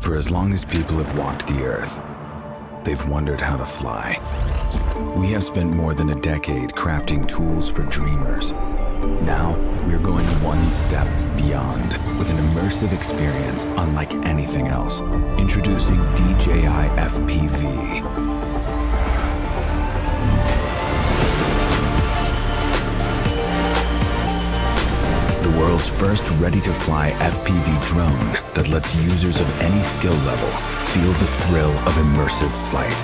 For as long as people have walked the earth, they've wondered how to fly. We have spent more than a decade crafting tools for dreamers. Now, we're going one step beyond with an immersive experience unlike anything else. Introducing Dji Fpv. The world's first ready-to-fly FPV drone that lets users of any skill level feel the thrill of immersive flight.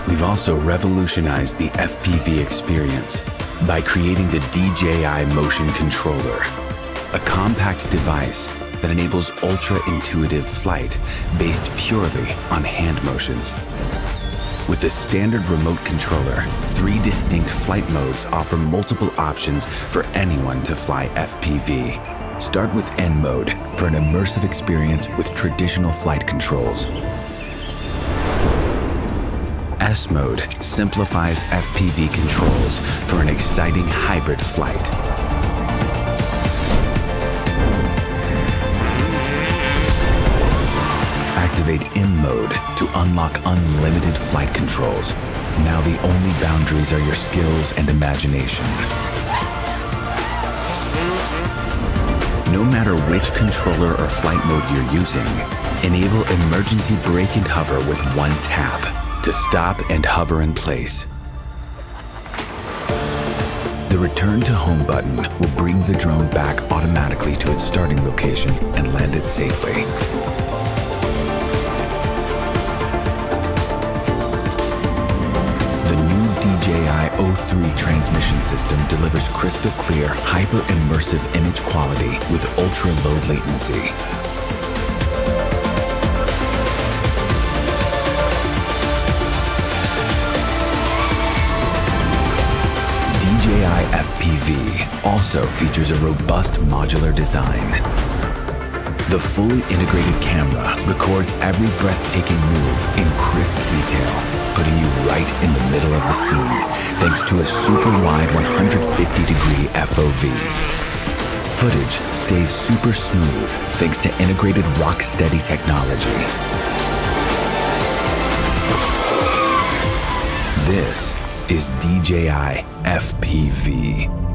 We've also revolutionized the FPV experience by creating the DJI Motion Controller, a compact device that enables ultra-intuitive flight based purely on hand motions. With the standard remote controller, 3 distinct flight modes offer multiple options for anyone to fly FPV. Start with N mode for an immersive experience with traditional flight controls. S mode simplifies FPV controls for an exciting hybrid flight. Activate M mode to unlock unlimited flight controls. Now the only boundaries are your skills and imagination. No matter which controller or flight mode you're using, enable emergency brake and hover with one tap to stop and hover in place. The Return to Home button will bring the drone back automatically to its starting location and land it safely. The new DJI O3 transmission system delivers crystal clear, hyper-immersive image quality with ultra-low latency. DJI FPV also features a robust modular design. The fully integrated camera records every breathtaking move in crisp detail, putting you right in the middle of the scene thanks to a super wide 150-degree FOV. Footage stays super smooth thanks to integrated rock-steady technology. This is DJI FPV.